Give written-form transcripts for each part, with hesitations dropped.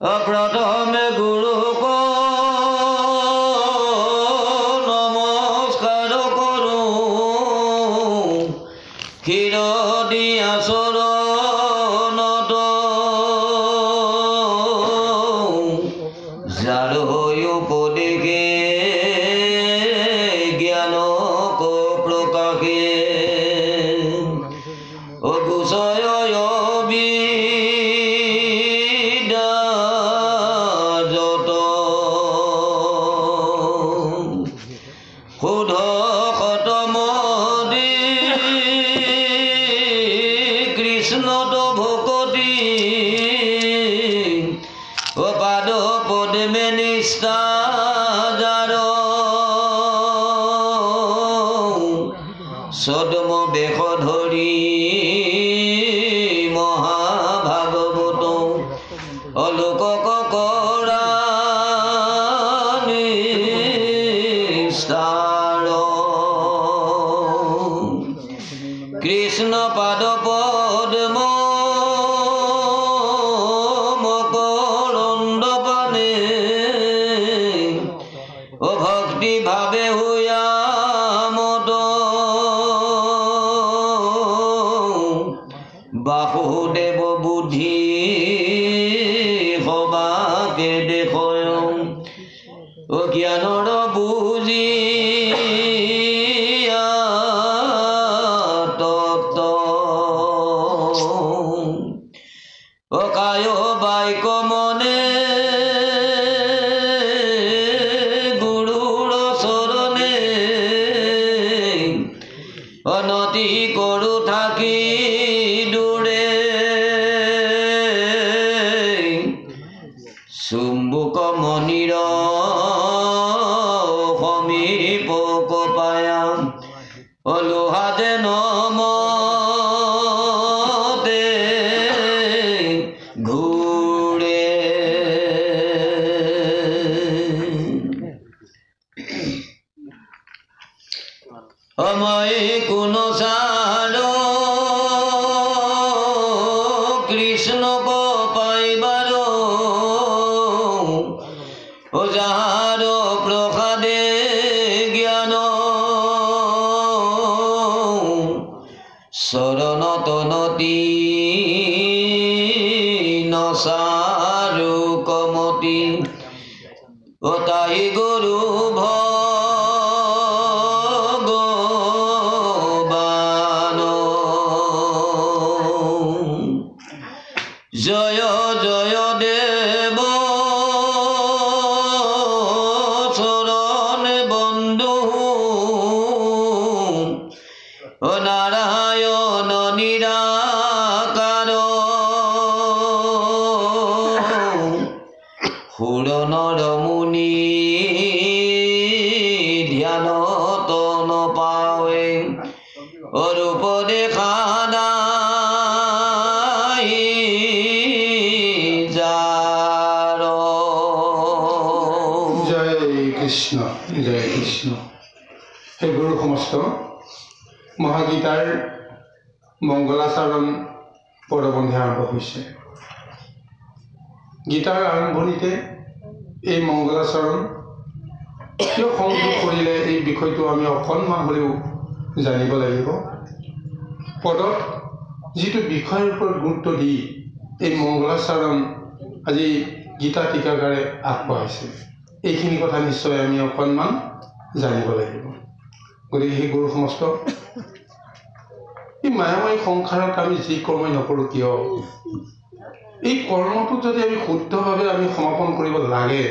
प्रथमे गुरुक नमस्कार करूं क्षीर दिया चरणत जार उपदेशे ज्ञानक प्रकाशे अगुसय सदम बेश धरी महाभागवत अलोकक करा निस्तार कृष्ण पाद पद्म मकरंद पाने भक्ति भावे हुआ बासुदेव बुद्धि सबाके देखय ज्ञानर बुझिया तत्व काय बाइक मने गुरुर चरणे अनति करू थाकी चुम्बुक मणिर समीप कपाया लोहा जेन मते घूरे अमय कुन सार कृष्ण को पाइबार जार प्रसादे ज्ञान शरणत नती नसारु कमति ताहि गुरु भगवान जय जय देव नारायण निराकार सुर नर मुनि ध्यान न पावे रूप देखा जार जय कृष्ण हे गुरु समस्त महागीतार मंगलाचरण पदबंधे आरम्भ होइছে गीतार आरम्भणीते এই मंगलाचरण किय संयोग करिले এই বিষয়টো আমি অকণমান হলেও জানিব লাগিব পদত যিটো বিষয়ৰ ওপৰত গুৰুত্ব দি এই मंगलाचरण আজি গীতা টিকাকাৰে আগবঢ়াইছে এইখিনি কথা নিশ্চয় আমি অকণমান জানিব লাগিব গতিকে সেই গুৰু সমস্ত এই মায়াময় সংসাৰত আমি যি কৰ্ম নকৰো কিয় এই কৰ্মটো যদি আমি শুদ্ধভাৱে আমি সমাপন কৰিব লাগে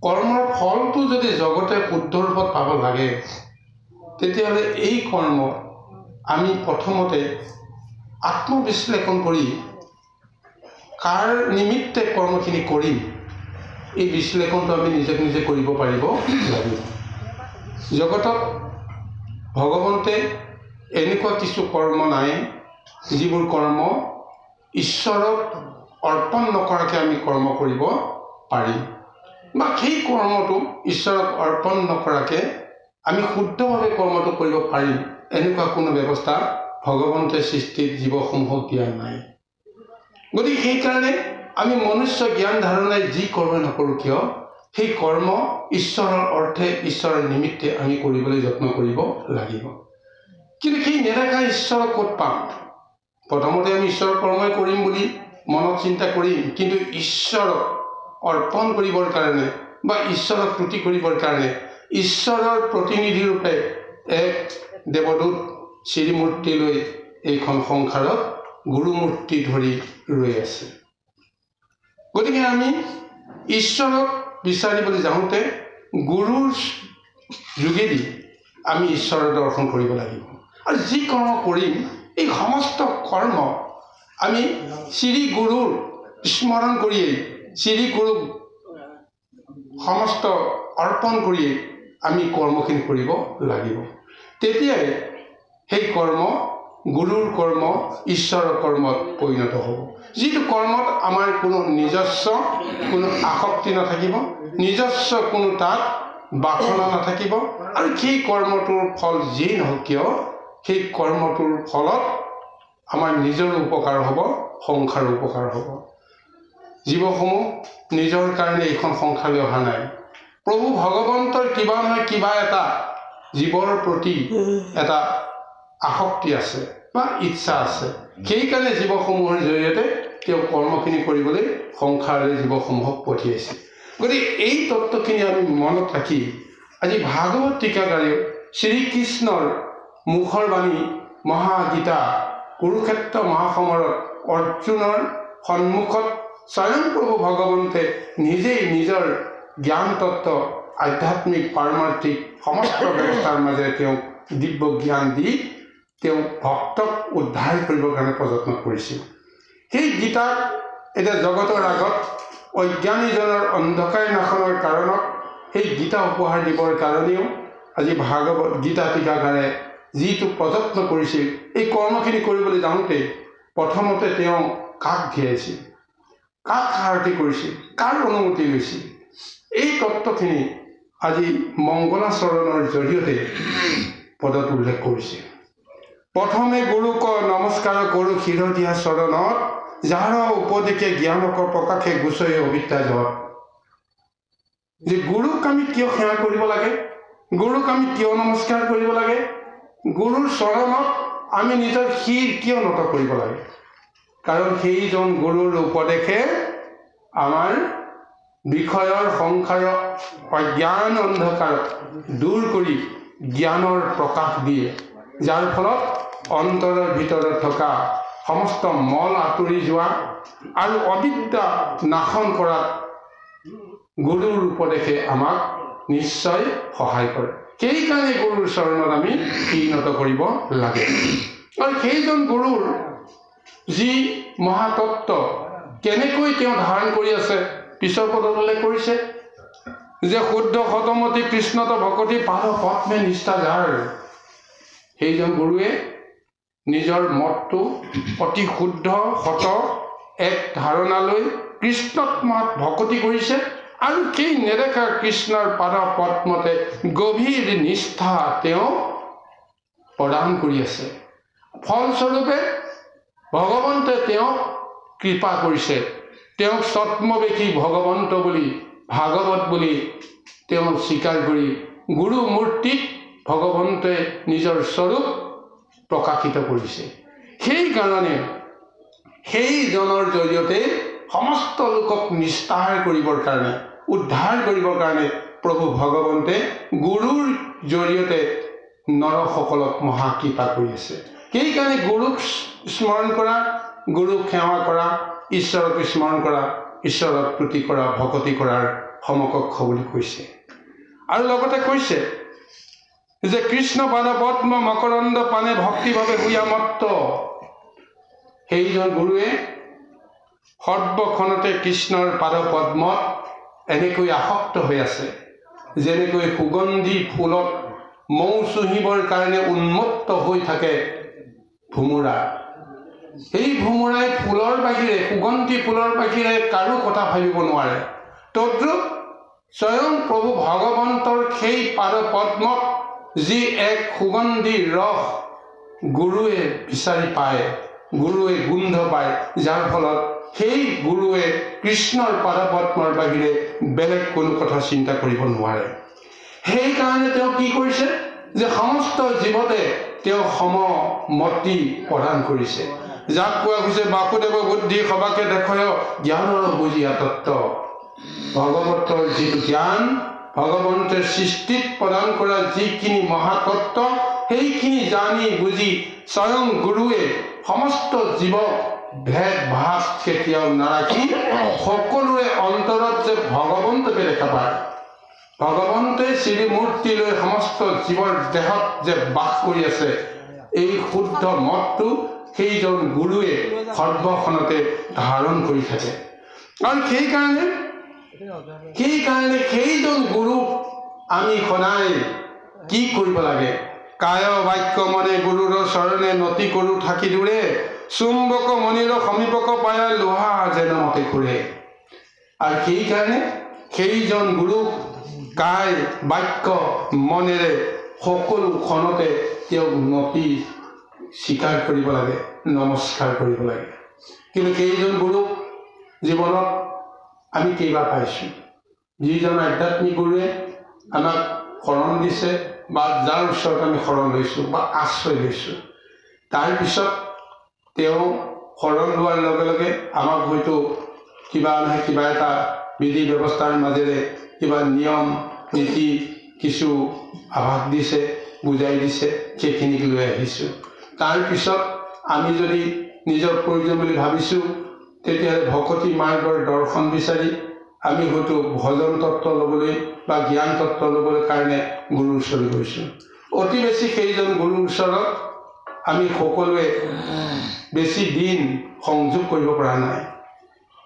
কৰ্মৰ ফলটো যদি জগতে শুদ্ধ ৰূপত পাব লাগে তেতিয়াহ'লে এই কৰ্ম আমি প্ৰথমতে আত্মবিশ্লেষণ কৰি কাৰ নিমিত্তে কৰ্মখিনি কৰিম এই বিশ্লেষণটো আমি নিজে নিজে কৰিব পাৰিব লাগিব জগতত ভগৱন্তে এনেকুৱা কিছু কৰ্ম নাই যিবোৰ কৰ্ম ঈশ্বৰক অৰ্পণ নকৰাকৈ আমি কৰ্ম কৰিব পাৰিম বা সেই কৰ্মটো ঈশ্বৰক অৰ্পণ নকৰাকৈ আমি শুদ্ধভাৱে কৰ্মটো কৰিব পাৰিম এনেকুৱা কোনো ব্যৱস্থা ভগৱন্তে সৃষ্টিত জীৱসমূহক দিয়া নাই গতিকে সেইকাৰণে আমি মনুষ্য জ্ঞান ধাৰণাই যি কৰ্ম নকৰোঁ কিয় সেই কৰ্ম ঈশ্বৰৰ অৰ্থে ঈশ্বৰৰ নিমিত্তে আমি কৰিবলৈ যত্ন কৰিব লাগিব। কিন্তু সেই নেদেখা ঈশ্বৰক ক'ত পাম? প্ৰথমতে আমি ঈশ্বৰৰ কৰ্মই কৰিম বুলি মনত চিন্তা কৰিম, কিন্তু ঈশ্বৰক অৰ্পণ কৰিবৰ কাৰণে বা ঈশ্বৰক তুতি কৰিবৰ কাৰণে ঈশ্বৰৰ প্ৰতিনিধি ৰূপে এক দেৱদূত শ্ৰীমূৰ্তি লৈ এইখন সংসাৰত গুৰুমূৰ্তি ধৰি ৰৈ আছে। গতিকে আমি ঈশ্বৰক বিচাৰিবলৈ যাওঁতে গুৰুৰ যোগেদি আমি ঈশ্বৰৰ দৰ্শন কৰিব লাগিব। আৰু যি কৰ্ম কৰিম এই সমস্ত কৰ্ম আমি শ্ৰী গুৰুৰ স্মৰণ কৰিয়েই শ্ৰী গুৰুক সমস্ত অৰ্পণ কৰিয়েই আমি কৰ্মখিনি কৰিব লাগিব। তেতিয়াই সেই কৰ্ম গুৰুৰ কৰ্ম ঈশ্বৰৰ কৰ্মত পৰিণত হ'ব। যিটো কৰ্মত আমাৰ কোনো নিজস্ব কোনো আসক্তি নাথাকিব, নিজস্ব কোনো তাত বাসনা নাথাকিব, আৰু সেই কৰ্মটোৰ ফল যিয়েই নহওক কিয় সেই কৰ্মটোৰ ফলত আমাৰ নিজৰো উপকাৰ হ'ব, সংসাৰৰ উপকাৰ হ'ব। জীৱসমূহ নিজৰ কাৰণে এইখন সংসাৰলৈ অহা নাই। প্ৰভু ভগৱন্তৰ কিবা নহয় কিবা এটা জীৱৰ প্ৰতি এটা আসক্তি আছে বা ইচ্ছা আছে। সেইকাৰণে জীৱসমূহৰ জৰিয়তে তেওঁ কৰ্মখিনি কৰিবলৈ সংসাৰলৈ জীৱসমূহক পঠিয়াইছে। গতিকে এই তত্ত্বখিনি আমি মনত ৰাখি আজি ভাগৱত টীকাকাৰেও শ্ৰীকৃষ্ণৰ মুখৰ বাণী মহাগীতা কুৰুক্ষেত্ৰ মহাসমৰত অৰ্জুনৰ সন্মুখত স্বয়ং প্ৰভু ভগৱন্তে নিজেই নিজৰ জ্ঞান তত্ত্ব আধ্যাত্মিক পাৰমাৰ্থিক সমস্ত ব্যৱস্থাৰ মাজেৰে তেওঁক দিব্য জ্ঞান দি তেওঁ ভক্তক উদ্ধাৰ কৰিবৰ কাৰণে প্ৰযত্ন কৰিছিল। সেই গীতাক এতিয়া জগতৰ আগত অজ্ঞানীজনৰ অন্ধকাৰ নাশনৰ কাৰণত সেই গীতা উপহাৰ দিবৰ কাৰণেও আজি ভাগৱত গীতা টীকাকাৰে যিটো প্ৰযত্ন কৰিছিল, এই কৰ্মখিনি কৰিবলৈ যাওঁতে প্ৰথমতে তেওঁ কাক ঘিয়াইছিল, কাক আৰতি কৰিছিল, কাৰ অনুমতি লৈছিল, এই তত্ত্বখিনি আজি মংগলাচৰণৰ জৰিয়তে পদত উল্লেখ কৰিছে। প্ৰথমে গুৰুক নমস্কাৰ কৰোঁ শিৰদীয়া চৰণত, যাৰ উপদেশে জ্ঞানক প্ৰকাশে গুচয়ে অবিদ্যা জগত। যে গুৰুক আমি কিয় সেৱা কৰিব লাগে, গুৰুক আমি কিয় নমস্কাৰ কৰিব লাগে, গুৰুৰ চৰণত আমি নিজৰ শিৰ কিয় নত কৰিব লাগে? কাৰণ সেইজন গুৰুৰ উপদেশে আমাৰ বিষয়ৰ সংসাৰৰ অজ্ঞান অন্ধকাৰ দূৰ কৰি জ্ঞানৰ প্ৰকাশ দিয়ে, যাৰ ফলত অন্তৰৰ ভিতৰত থকা সমস্ত মল আঁতৰি যোৱা আৰু অবিদ্যা নাশন কৰাত গুৰুৰ উপদেশে আমাক নিশ্চয় সহায় কৰে। সেইকাৰণে গুৰুৰ চৰণত আমি শিৰত কৰিব লাগে। আৰু সেইজন গুৰুৰ যি মহাতত্ত্ব কেনেকৈ তেওঁ ধাৰণ কৰি আছে পিছৰ পদত উল্লেখ কৰিছে যে শুদ্ধ শতমতী কৃষ্ণত ভকতি পাদ পদ্মে নিষ্ঠা যাৰ। সেইজন গুৰুৱে নিজৰ মতটো অতি শুদ্ধ শত এক ধাৰণালৈ কৃষ্ণত মাত ভকতি কৰিছে, আৰু সেই নেদেখা কৃষ্ণৰ পাদ পদ্মতে গভীৰ নিষ্ঠা তেওঁ প্ৰদান কৰি আছে। ফলস্বৰূপে ভগৱন্তে তেওঁক কৃপা কৰিছে, তেওঁক ছদ্মবেশী ভগৱন্ত বুলি ভাগৱত বুলি তেওঁ স্বীকাৰ কৰি গুৰু মূৰ্তিত ভগৱন্তে নিজৰ স্বৰূপ প্ৰকাশিত কৰিছে। সেইকাৰণে সেইজনৰ জৰিয়তে সমস্ত লোকক নিস্তাৰ কৰিবৰ কাৰণে উদ্ধাৰ কৰিবৰ কাৰণে প্ৰভু ভগৱন্তে গুৰুৰ জৰিয়তে নৰসকলক মহাকৃপা কৰি আছে। সেইকাৰণে গুৰুক স্মৰণ কৰা, গুৰুক সেৱা কৰা, ঈশ্বৰক স্মৰণ কৰা, ঈশ্বৰক তুতি কৰা, ভকতি কৰাৰ সমকক্ষ বুলি কৈছে। আৰু লগতে কৈছে যে কৃষ্ণ পাদ পদ্ম মকৰন্দ পানে ভক্তিভাৱে হুয়ামত্ত। সেইজন গুৰুৱে সৰ্বক্ষণতে কৃষ্ণৰ পাদ পদ্মত এনেকৈ আসক্ত হৈ আছে, যেনেকৈ সুগন্ধি ফুলত মৌ চুহিবৰ কাৰণে উন্মত্ত হৈ থাকে ভোমোৰা। সেই ভোমোৰাই ফুলৰ বাহিৰে, সুগন্ধি ফুলৰ বাহিৰে কাৰো কথা ভাবিব নোৱাৰে। তদ্ৰূপ স্বয়ং প্ৰভু ভগৱন্তৰ সেই পাদ পদ্মত যি এক সুগন্ধি ৰস গুৰুৱে বিচাৰি পায়, গুৰুৱে গোন্ধ পায়, যাৰ ফলত সেই গুৰুৱে কৃষ্ণৰ পাদপদ্মৰ বাহিৰে বেলেগ কোনো কথা চিন্তা কৰিব নোৱাৰে। সেইকাৰণে তেওঁ কি কৰিছে যে সমস্ত জীৱতে তেওঁ সমমতি প্ৰদান কৰিছে, যাক কোৱা হৈছে বাসুদেৱ বুদ্ধি সবাকে দেখয় জ্ঞানৰ বুজিয়া তত্ত্ব। ভগৱতৰ যিটো জ্ঞান, ভগৱন্তে সৃষ্টিত প্ৰদান কৰা যিখিনি মহাতত্ত্ব, সেইখিনি জানি বুজি স্বয়ং গুৰুৱে সমস্ত জীৱক ভেদ ভাৱ কেতিয়াও নাৰাখি সকলোৰে অন্তৰত যে ভগৱন্তকে দেখা পায়, ভগৱন্তে শ্ৰীমূৰ্তি লৈ সমস্ত জীৱৰ দেহত যে বাস কৰি আছে, এই শুদ্ধ মতটো সেইজন গুৰুৱে সৰ্বখনতে ধাৰণ কৰি থাকে। আৰু সেইকাৰণে সেইজন গুৰুক আমি সদায় কি কৰিব লাগে? কায় বাক্য মনে গুৰুৰ চৰণে নতি কৰো থাকি দূৰে, চুম্বক মণিৰ সমীপক পায়া লোহা যেন মতে ঘূৰে। আৰু সেইকাৰণে সেইজন গুৰুক কায় বাক্য মনেৰে সকলো ক্ষণতে তেওঁক নতি স্বীকাৰ কৰিব লাগে, নমস্কাৰ কৰিব লাগে। কিন্তু সেইজন গুৰুক জীৱনত আমি কেইবাৰ পাইছোঁ। যিজন আধ্যাত্মিক গুৰুৱে আমাক শৰণ দিছে বা যাৰ ওচৰত আমি শৰণ লৈছোঁ বা আশ্ৰয় লৈছোঁ, তাৰপিছত তেওঁ শৰণ লোৱাৰ লগে লগে আমাক হয়তো কিবা নহয় কিবা এটা বিধি ব্যৱস্থাৰ মাজেৰে কিবা নিয়ম নীতি কিছু আভাস দিছে, বুজাই দিছে, সেইখিনিক লৈ আহিছোঁ। তাৰপিছত আমি যদি নিজৰ প্ৰয়োজন বুলি ভাবিছোঁ, তেতিয়াহ'লে ভকতি মাৰ্গৰ দৰ্শন বিচাৰি আমি হয়তো ভজন তত্ত্ব ল'বলৈ বা জ্ঞান তত্ত্ব ল'বলৈ কাৰণে গুৰুৰ ওচৰলৈ গৈছোঁ। অতি বেছি সেইজন গুৰুৰ ওচৰত আমি সকলোৱে বেছি দিন সংযোগ কৰিব পৰা নাই।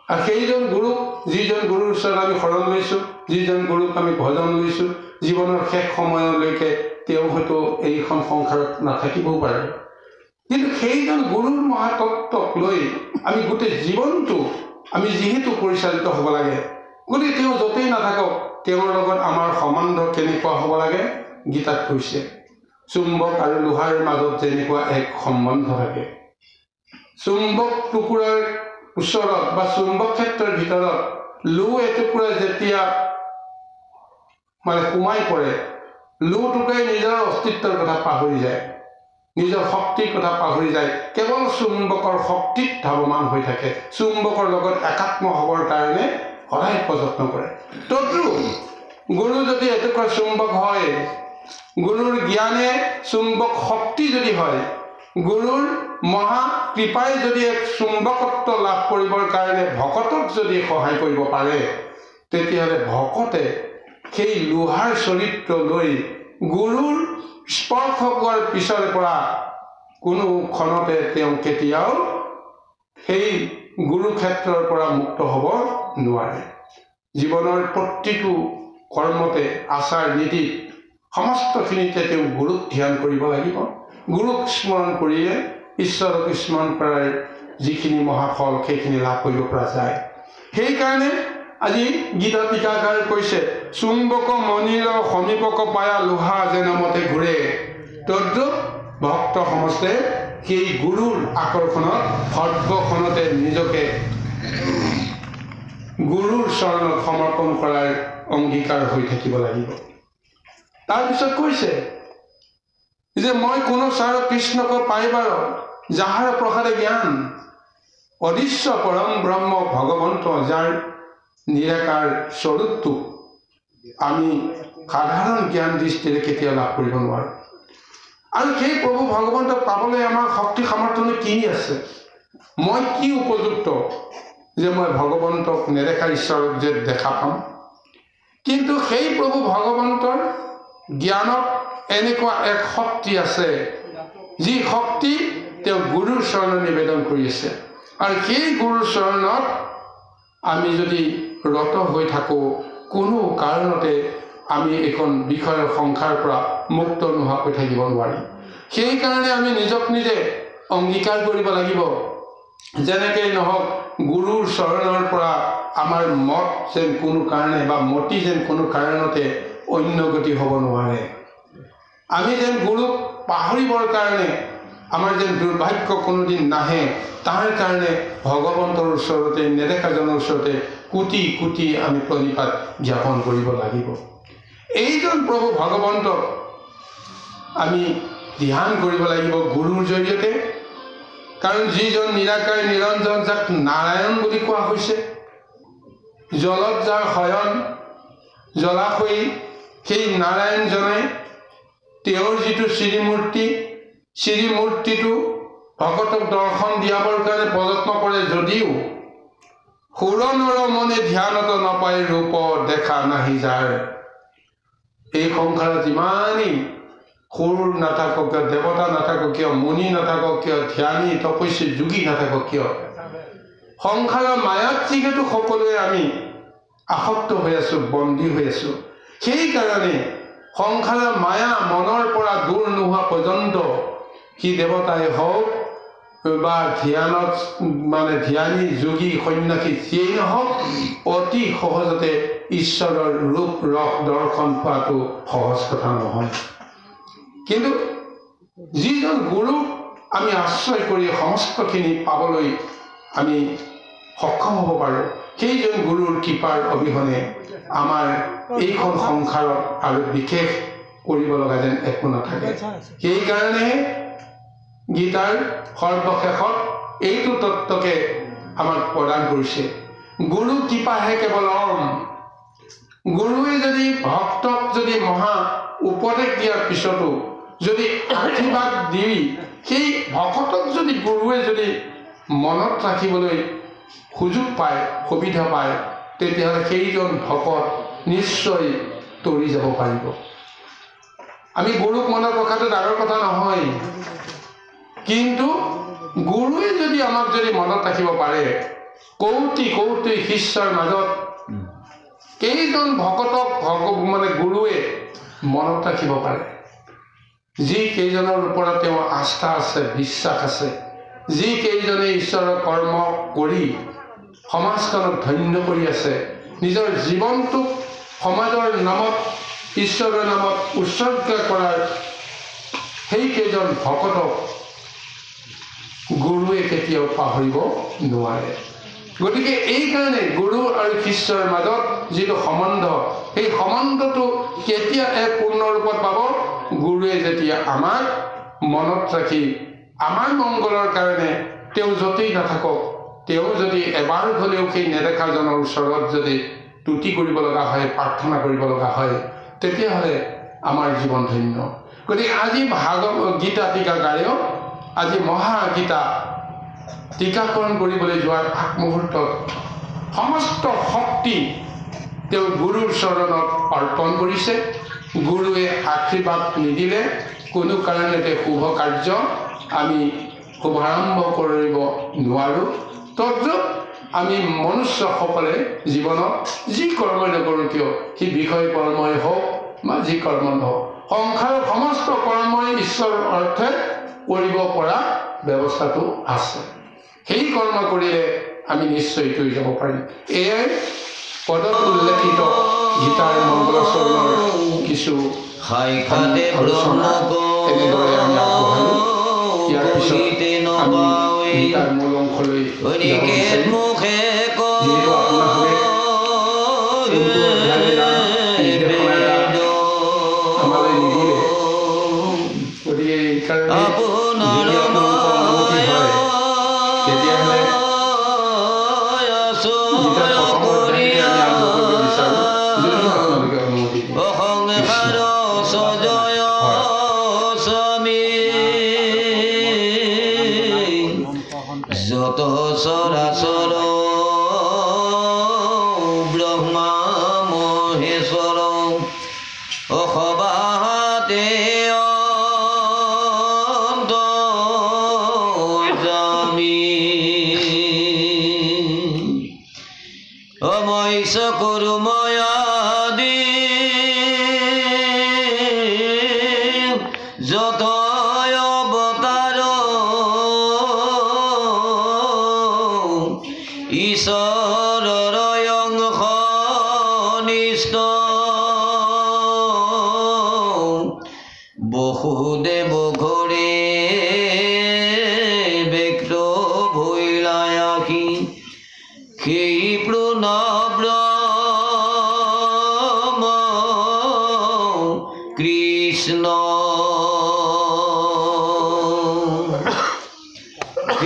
আৰু সেইজন গুৰুক, যিজন গুৰুৰ ওচৰত আমি শৰণ লৈছোঁ, যিজন গুৰুক আমি ভজন লৈছোঁ, জীৱনৰ শেষ সময়লৈকে তেওঁ হয়তো এইখন সংসাৰত নাথাকিবও পাৰে। কিন্তু সেইজন গুৰুৰ মহাতত্ত্বক লৈ আমি গোটেই জীৱনটো আমি যিহেতু পৰিচালিত হ'ব লাগে, গতিকে তেওঁ য'তেই নাথাকক তেওঁৰ লগত আমাৰ সম্বন্ধ কেনেকুৱা হ'ব লাগে? গীতাত কৈছে চুম্বক আৰু লোহাৰ মাজত যেনেকুৱা এক সম্বন্ধ থাকে। চুম্বক টুকুৰাৰ ওচৰত বা চুম্বক ক্ষেত্ৰৰ ভিতৰত লো এটুকুৰা যেতিয়া সোমাই পৰে, লো টুকুৰাই নিজৰ অস্তিত্বৰ কথা পাহৰি যায়, নিজৰ শক্তিৰ কথা পাহৰি যায়, কেৱল চুম্বকৰ শক্তিত ধাৱমান হৈ থাকে, চুম্বকৰ লগত একাত্ম হ'বৰ কাৰণে সদায় প্ৰযত্ন কৰে। তদ্ৰুপ গুৰু যদি এটুকুৰা চুম্বক হয়, গুৰুৰ জ্ঞানে চুম্বক শক্তি যদি হয়, গুৰুৰ মহা কৃপাই যদি এক চুম্বকত্ব লাভ কৰিবৰ কাৰণে ভকতক যদি সহায় কৰিব পাৰে, তেতিয়াহ'লে ভকতে সেই লোহাৰ চৰিত্ৰ লৈ গুৰুৰ স্পৰ্শ পোৱাৰ পিছৰে পৰা কোনো ক্ষণতে তেওঁ কেতিয়াও সেই গুৰু ক্ষেত্ৰৰ পৰা মুক্ত হ'ব নোৱাৰে। জীৱনৰ প্ৰতিটো কৰ্মতে, আচাৰ নীতিত, সমস্তখিনিতে তেওঁ গুৰুক ধ্যান কৰিব লাগিব। গুৰুক স্মৰণ কৰিলে ঈশ্বৰক স্মৰণ কৰাৰ যিখিনি মহাফল সেইখিনি লাভ কৰিব পৰা যায়। সেইকাৰণে আজি গীতা টীকাকাৰ কৈছে চুম্বক মণিৰ সমীপক পায়া লোহা যেন মতে ঘূৰে। তদ্ৰুপ ভক্ত সমস্তে সেই গুৰুৰ আকৰ্ষণত সৰ্বক্ষণতে নিজকে গুৰুৰ চৰণত সমৰ্পণ কৰাৰ অংগীকাৰ হৈ থাকিব লাগিব। তাৰপিছত কৈছে যে মই কোনো চাৰ কৃষ্ণক পাইবাৰ যাহাৰ প্ৰসাদে জ্ঞান, অদৃশ্য পৰম ব্ৰহ্ম ভগৱন্ত যাৰ নিৰাকাৰ স্বৰূপটো আমি সাধাৰণ জ্ঞান দৃষ্টিৰে কেতিয়াও লাভ কৰিব নোৱাৰোঁ। আৰু সেই প্ৰভু ভগৱন্তক পাবলৈ আমাৰ শক্তি সামৰ্থ্য কি আছে? মই কি উপযুক্ত যে মই ভগৱন্তক নেদেখা ঈশ্বৰক যে দেখা পাম? কিন্তু সেই প্ৰভু ভগৱন্তৰ জ্ঞানত এনেকুৱা এক শক্তি আছে, যি শক্তি তেওঁ গুৰুৰ চৰণত নিবেদন কৰি আছে। আৰু সেই গুৰুৰ চৰণত আমি যদি ৰত হৈ থাকোঁ, কোনো কাৰণতে আমি এখন বিষয়ৰ সংসাৰ পৰা মুক্ত নোহোৱাকৈ থাকিব নোৱাৰিম। সেইকাৰণে আমি নিজক নিজে অংগীকাৰ কৰিব লাগিব, যেনেকৈ নহওক গুৰুৰ চৰণৰ পৰা আমাৰ মত যেন কোনো কাৰণে বা মতি যেন কোনো কাৰণতে অন্য গতি হ'ব নোৱাৰে। আমি যেন গুৰুক পাহৰিবৰ কাৰণে আমাৰ যেন দুৰ্ভাগ্য কোনোদিন নাহে তাৰ কাৰণে ভগৱন্তৰ ওচৰতে নেদেখাজনৰ ওচৰতে কোটি কোটি আমি প্ৰণিপাত জ্ঞাপন কৰিব লাগিব। এইজন প্ৰভু ভগৱন্তক আমি ধ্যান কৰিব লাগিব গুৰুৰ জৰিয়তে। কাৰণ যিজন নিৰাকাৰ নিৰঞ্জন যাক নাৰায়ণ বুলি কোৱা হৈছে, জলত যাৰ শয়ন জলাশয়ী সেই নাৰায়ণজনে তেওঁৰ যিটো শ্ৰীমূৰ্তিটো ভকতক দৰ্শন দিয়াবৰ কাৰণে প্ৰযত্ন কৰে যদিও সুৰ নৰ মনে ধ্যানত নাপায় ৰূপ দেখা নাহি যাৰ। এই সংসাৰত যিমানেই সুৰ নাথাকক কিয়, দেৱতা নাথাকক কিয়, মুনি নাথাকক কিয়, ধ্যানী তপস্বী যোগী নাথাকক কিয়, সংসাৰৰ মায়াত যিহেতু সকলোৱে আমি আসক্ত হৈ আছো, বন্দী হৈ আছো, সেইকাৰণে সংসাৰৰ মায়া মনৰ পৰা দূৰ নোহোৱা পৰ্যন্ত সি দেৱতাই হওক বা ধ্যানত মানে ধ্যানী যোগী সন্ন্যাসী যিয়েই নহওক অতি সহজতে ঈশ্বৰৰ ৰূপ ৰস দৰ্শন পোৱাটো সহজ কথা নহয়। কিন্তু যিজন গুৰুক আমি আশ্ৰয় কৰি সমস্তখিনি পাবলৈ আমি সক্ষম হ'ব পাৰোঁ, সেইজন গুৰুৰ কৃপাৰ অবিহনে আমাৰ এইখন সংসাৰত আৰু বিশেষ কৰিব লগা যেন একো নাথাকে। সেইকাৰণে গীতাৰ সৰ্বশেষত এইটো তত্ত্বকে আমাক প্ৰদান কৰিছে, গুৰু কৃপাহে কেৱলম। গুৰুৱে যদি ভক্তক যদি মহা উপদেশ দিয়াৰ পিছতো যদি আশীৰ্বাদ দি সেই ভকতক যদি গুৰুৱে যদি মনত ৰাখিবলৈ সুযোগ পায়, সুবিধা পায়, তেতিয়াহ'লে সেইজন ভকত নিশ্চয় তৰি যাব পাৰিব। আমি গুৰুক মনত ৰখাটো ডাঙৰ কথা নহয়, কিন্তু গুৰুৱে যদি আমাক যদি মনত ৰাখিব পাৰে, কৌটি কৌটি শিষ্যৰ মাজত কেইজন ভকতক মানে গুৰুৱে মনত ৰাখিব পাৰে, যি কেইজনৰ ওপৰত তেওঁৰ আস্থা আছে, বিশ্বাস আছে, যি কেইজনে ঈশ্বৰৰ কৰ্ম কৰি সমাজখনক ধন্য কৰি আছে, নিজৰ জীৱনটোক সমাজৰ নামত ঈশ্বৰৰ নামত উৎসৰ্গ কৰাৰ সেই কেইজন ভকতক গুৰুৱে কেতিয়াও পাহৰিব নোৱাৰে। গতিকে এইকাৰণে গুৰু আৰু শিষ্যৰ মাজত যিটো সম্বন্ধ, সেই সম্বন্ধটো কেতিয়া এক পূৰ্ণ ৰূপত পাব? গুৰুৱে যেতিয়া আমাক মনত ৰাখি আমাৰ মংগলৰ কাৰণে তেওঁ য'তেই নাথাকক, তেওঁ যদি এবাৰ হ'লেও সেই নেদেখাজনৰ ওচৰত যদি তুতি কৰিব লগা হয়, প্ৰাৰ্থনা কৰিব লগা হয়, তেতিয়াহ'লে আমাৰ জীৱন ধন্য। গতিকে আজি গীতা টীকাকাৰেও আজি মহাগীতা টীকাকৰণ কৰিবলৈ যোৱাৰ আগমুহূৰ্তত সমস্ত শক্তি তেওঁ গুৰুৰ চৰণত অৰ্পণ কৰিছে। গুৰুৱে আশীৰ্বাদ নিদিলে কোনো কাৰণতে শুভ কাৰ্য আমি শুভাৰম্ভ কৰিব নোৱাৰোঁ। তদ্ৰূপ আমি মনুষ্যসকলে জীৱনত যি কৰ্মই নকৰোঁ কিয়, সি বিষয় কৰ্মই হওক বা যি কৰ্ম নহওক, সংসাৰৰ সমস্ত কৰ্মই ঈশ্বৰৰ অৰ্থে কৰিব পৰা ব্যৱস্থাটো আছে। সেই কৰ্ম কৰিলে আমি নিশ্চয় তৰি যাব পাৰিম। এয়াই পদত উল্লেখিত গীতাৰ মংগলাচৰণৰ কিছু আলোচনা এনেদৰে আমি আগবঢ়ালোঁ। ইয়াৰ পিছত আমি গীতাৰ মূল অংশলৈ যিহেতু আপোনালোকে আমালৈ নিদিলে, গতিকে এইকাৰণে যদি আপোনালোকৰ অনুমতি হয় তেতিয়াহ'লে গীতাৰ প্ৰথম অধ্যায়তে আমি আৰম্ভ কৰিব বিচাৰোঁ, যদি আপোনালোকে অনুমতি দিয়ে। যত চৰাচৰ ব্ৰহ্মা মহেশ্বৰ অসবাতে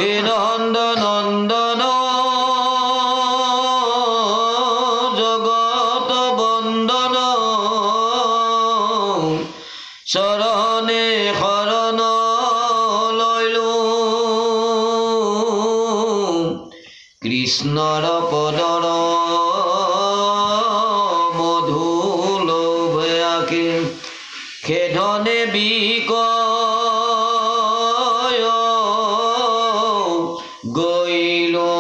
হৃদন্দ নন্দন জগত বন্দন চৰণে শৰণ লৈলো কৃষ্ণৰ পদৰ মধু লোভে আঁকি খেদনে বিকয় গৈলো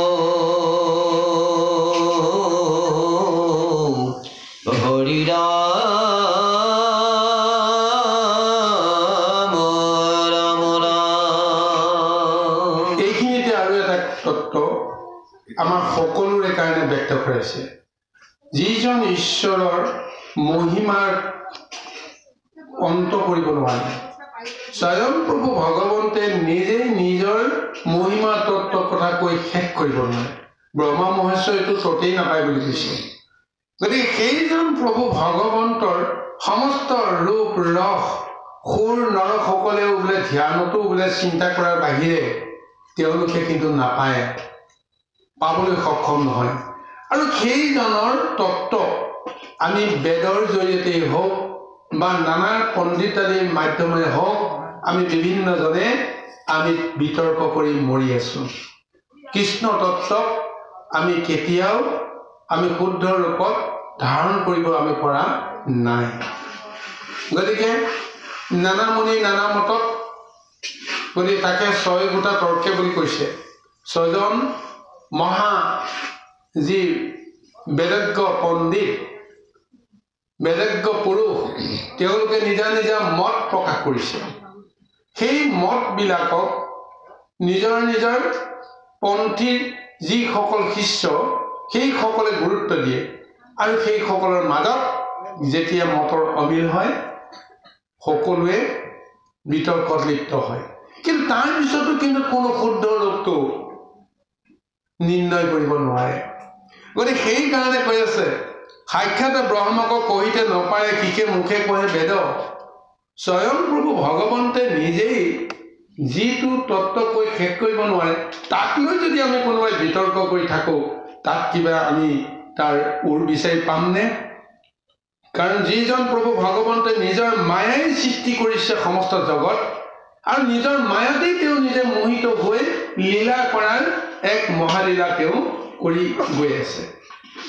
হৰিৰাম ৰাম ৰাম। এইখিনিতে আৰু এটা তত্ত্ব আমাৰ সকলোৰে কাৰণে ব্যক্ত কৰাইছে। যিজন ঈশ্বৰৰ মহিমাৰ অন্ত কৰিব নোৱাৰে, স্বয়ং প্ৰভু ভগৱন্তে নিজেই নিজৰ মহিমা তত্ত্বৰ কথা কৈ শেষ কৰিব নোৱাৰে। ব্ৰহ্মা মহেশ্বৰ এইটো ততেই নাপায় বুলি কৈছে। গতিকে সেইজন প্ৰভু ভগৱন্তৰ সমস্ত ৰূপ ৰস সুৰ নৰসকলেও বোলে ধ্যানতো বোলে চিন্তা কৰাৰ বাহিৰে তেওঁলোকে কিন্তু নাপায়, পাবলৈ সক্ষম নহয়। আৰু সেইজনৰ তত্ত্ব আমি বেদৰ জৰিয়তে হওক বা নানা পণ্ডিতাদিৰ মাধ্যমেৰে হওক আমি বিভিন্নজনে আমি বিতৰ্ক কৰি মৰি আছো। কৃষ্ণ তত্ত্বক আমি কেতিয়াও আমি শুদ্ধ ৰূপত ধাৰণ কৰিব আমি পৰা নাই। গতিকে নানা মুনি নানা মতক বুলি তাকে 6 গোটা তৰ্কে বুলি কৈছে। 6জন মহা যি বেদজ্ঞ পণ্ডিত বেদজ্ঞ পুৰুষ তেওঁলোকে নিজা নিজা মত প্ৰকাশ কৰিছে। সেই মতবিলাকক নিজৰ নিজৰ পন্থীৰ যিসকল শিষ্য সেইসকলে গুৰুত্ব দিয়ে আৰু সেইসকলৰ মাজত যেতিয়া মতৰ অমিল হয় সকলোৱে বিতৰ্কত লিপ্ত হয়। কিন্তু তাৰ পিছতো কিন্তু কোনো শুদ্ধ ৰূপটো নিৰ্ণয় কৰিব নোৱাৰে। গতিকে সেইকাৰণে কৈ আছে সাক্ষাৎ ব্ৰহ্মক কহিতে নপাৰে শিকে মুখে কহে বেদ। স্বয়ং প্ৰভু ভগৱন্তে নিজেই যিটো তত্ত্ব কৈ শেষ কৰিব নোৱাৰে তাক লৈ যদি আমি কোনোবাই বিতৰ্ক কৰি থাকো তাক কিবা আমি তাৰ উৰ বিচাৰি পামনে? কাৰণ যিজন প্ৰভু ভগৱন্তে নিজৰ মায়াই সৃষ্টি কৰিছে সমস্ত জগত আৰু নিজৰ মায়াতেই তেওঁ নিজে মোহিত হৈ লীলা কৰাৰ এক মহালীলা তেওঁ কৰি গৈ আছে।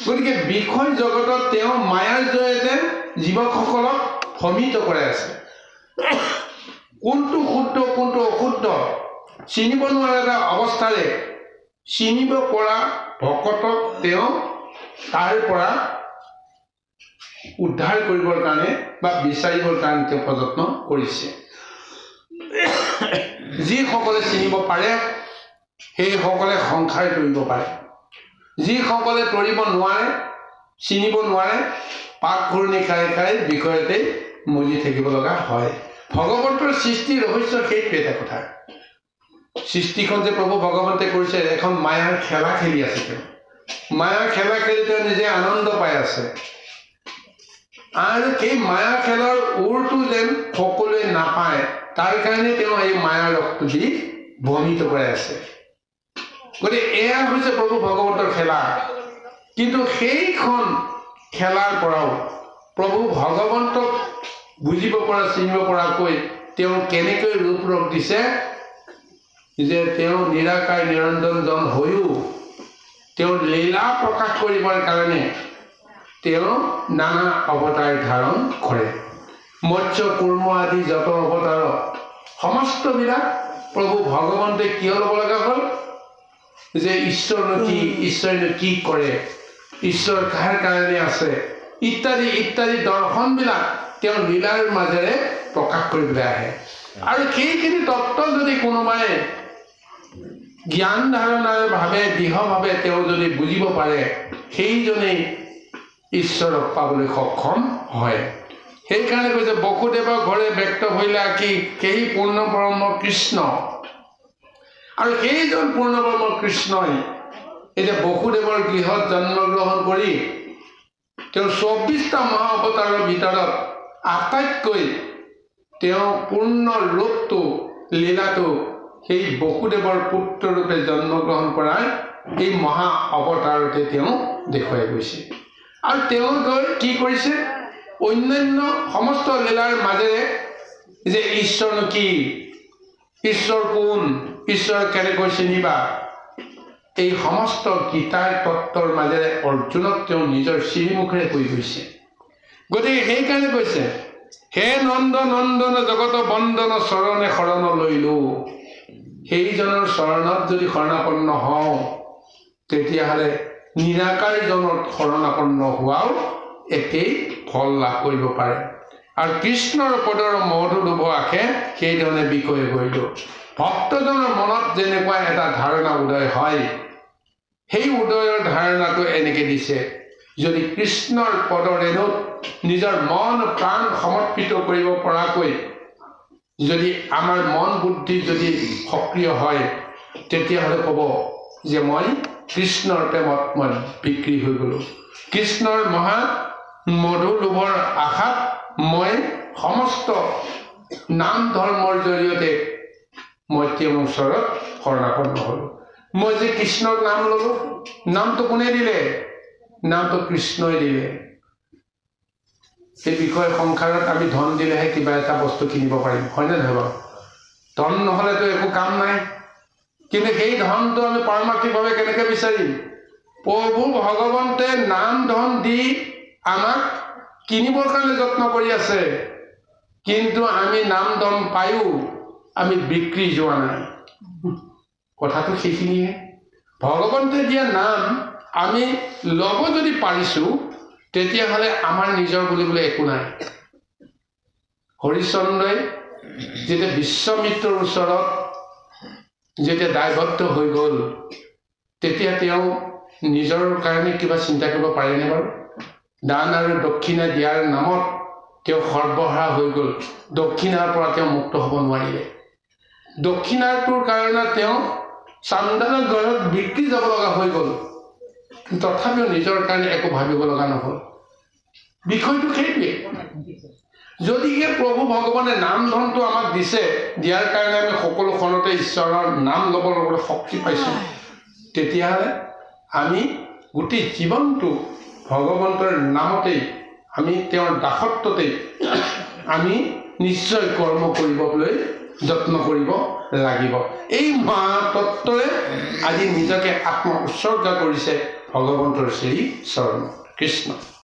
গতিকে বিষয় জগতত তেওঁ মায়াৰ জৰিয়তে জীৱকসকলক ভ্ৰমিত কৰাই আছে। কোনটো শুদ্ধ কোনটো অশুদ্ধ চিনিব নোৱাৰা এটা অৱস্থাৰে চিনিব পৰা ভকতক তেওঁ তাৰ পৰা উদ্ধাৰ কৰিবৰ কাৰণে বা বিচাৰিবৰ কাৰণে তেওঁ প্ৰযত্ন কৰিছে। যিসকলে চিনিব পাৰে সেইসকলে সংসাৰ তৰিব পাৰে, যিসকলে তৰিব নোৱাৰে চিনিব নোৱাৰে পাক ঘূৰণি খাই খাই বিষয়তে মজি থাকিব লগা হয়। ভগৱন্তৰ সৃষ্টি ৰহস্য সেইটো এটা কথা। সৃষ্টিখন যে প্ৰভু ভগৱন্তে কৰিছে এখন মায়াৰ খেলা খেলি আছে। তেওঁ মায়াৰ খেলা খেলি তেওঁ নিজে আনন্দ পাই আছে আৰু সেই মায়া খেলৰ উৰটো যেন সকলোৱে নাপায় তাৰ কাৰণে তেওঁ এই মায়াৰ ৰসটো দি ভ্ৰমিত কৰাই আছে। গতিকে এয়া হৈছে প্ৰভু ভগৱন্তৰ খেলা। কিন্তু সেইখন খেলাৰ পৰাও প্ৰভু ভগৱন্তক বুজিব পৰা চিনিব পৰাকৈ তেওঁ কেনেকৈ ৰূপ ৰূপ দিছে যে তেওঁ নিৰাকাৰ নিৰঞ্জনজন হৈও তেওঁ লীলা প্ৰকাশ কৰিবৰ কাৰণে তেওঁ নানা অৱতাৰ ধাৰণ কৰে। মৎস্য কুৰ্ম আদি যত অৱতাৰ সমস্তবিলাক প্ৰভু ভগৱন্তে কিয় ল'ব লগা হ'ল যে ঈশ্বৰনো কি, ঈশ্বৰে কি কৰে, ঈশ্বৰ কাৰ কাৰণে আছে ইত্যাদি ইত্যাদি দৰ্শনবিলাক তেওঁ লীলাৰ মাজেৰে প্ৰকাশ কৰিবলৈ আহে। আৰু সেইখিনি তত্ত্ব যদি কোনোবাই জ্ঞান ধাৰণাৰ ভাৱে দৃঢ়ভাৱে তেওঁ যদি বুজিব পাৰে সেইজনেই ঈশ্বৰক পাবলৈ সক্ষম হয়। সেইকাৰণে কৈছে বসুদেৱৰ ঘৰে ব্যক্ত হইলে আঁকি সেই পূৰ্ণ ব্ৰহ্ম কৃষ্ণ। আৰু সেইজন পূৰ্ণ ব্ৰহ্ম কৃষ্ণই এতিয়া বসুদেৱৰ গৃহত জন্মগ্ৰহণ কৰি তেওঁ 24টা মহা অৱতাৰৰ ভিতৰত আটাইতকৈ তেওঁ পূৰ্ণ ৰূপটো লীলাটো সেই বসুদেৱৰ পুত্ৰৰূপে জন্মগ্ৰহণ কৰাৰ এই মহা অৱতাৰতে তেওঁ দেখুৱাই গৈছে আৰু তেওঁ গৈ কি কৰিছে অন্যান্য সমস্ত লীলাৰ মাজেৰে যে ঈশ্বৰনো কি ঈশ্বৰ কোন ঈশ্বৰ কেনেকৈ চিনিবা এই সমস্ত গীতাৰ তত্ত্বৰ মাজেৰে অৰ্জুনক তেওঁ নিজৰ শ্ৰীমুখেৰে কৈ গৈছে গতিকে সেইকাৰণে কৈছে হে নন্দ নন্দন জগত বন্দন চৰণে শৰণ লৈলো সেইজনৰ চৰণত যদি শৰণাপন্ন হওঁ তেতিয়াহ'লে নিৰাকাৰজনত শৰণাপন্ন হোৱাও একেই ফল লাভ কৰিব পাৰে আৰু কৃষ্ণৰ পদৰ মধু লোভ আশে সেইধৰণে বিকয় গৈলো ভক্তজনৰ মনত যেনেকুৱা এটা ধাৰণা উদয় হয় সেই উদয়ৰ ধাৰণাটো এনেকৈ দিছে যদি কৃষ্ণৰ পদৰেণুত নিজৰ মন প্ৰাণ সমৰ্পিত কৰিব পৰাকৈ যদি আমাৰ মন বুদ্ধি যদি সক্ৰিয় হয় তেতিয়াহ'লে ক'ব যে মই কৃষ্ণৰ প্ৰেমত মই বিক্ৰী হৈ গ'লো কৃষ্ণৰ মহা মধু লোভৰ আশাত মই সমস্ত নাম ধৰ্মৰ জৰিয়তে মই তেওঁৰ ওচৰত শৰণাপন্ন হ'লো মই যে কৃষ্ণৰ নাম ল'লো নামটো কোনে দিলে নামটো কৃষ্ণই দিলে এই বিষয়ে সংসাৰত আমি ধন দিলেহে কিবা এটা বস্তু কিনিব পাৰিম হয়নে নহয় বাৰু ধন নহ'লেতো একো কাম নাই কিন্তু সেই ধনটো আমি পাৰমাৰ্থিকভাৱে কেনেকৈ বিচাৰিম প্ৰভু ভগৱন্তে নাম ধন দি আমাক কিনিবৰ কাৰণে যত্ন কৰি আছে কিন্তু আমি নাম ধন পায়ো আমি বিক্ৰী যোৱা নাই কথাটো সেইখিনিয়ে ভগৱন্তে দিয়া নাম আমি ল'ব যদি পাৰিছোঁ তেতিয়াহ'লে আমাৰ নিজৰ বুলিবলৈ একো নাই হৰিচন্দ্ৰই যেতিয়া বিশ্বমিত্ৰৰ ওচৰত যেতিয়া দায়বদ্ধ হৈ গ'ল তেতিয়া তেওঁ নিজৰ কাৰণে কিবা চিন্তা কৰিব পাৰেনে বাৰু দান আৰু দক্ষিণা দিয়াৰ নামত তেওঁ সৰ্বহাৰা হৈ গ'ল দক্ষিণাৰ পৰা তেওঁ মুক্ত হ'ব নোৱাৰিলে দক্ষিণাটোৰ কাৰণে তেওঁ চান্দালৰ ঘৰত বিক্ৰী যাব লগা হৈ গ'ল তথাপিও নিজৰ কাৰণে একো ভাবিব লগা নহ'ল বিষয়টো সেইটোৱে যদিহে প্ৰভু ভগৱানে নাম ধনটো আমাক দিছে দিয়াৰ কাৰণে আমি সকলোখনতে ঈশ্বৰৰ নাম ল'বৰ বাবে শক্তি পাইছোঁ তেতিয়াহ'লে আমি গোটেই জীৱনটো ভগৱন্তৰ নামতেই আমি তেওঁৰ দাসত্বতেই আমি নিশ্চয় কৰ্ম কৰিবলৈ যত্ন কৰিব লাগিব এই মহাতত্বৰে আজি নিজকে আত্ম উৎসৰ্গা কৰিছে ভগৱন্তৰ শ্ৰী চৰণ কৃষ্ণ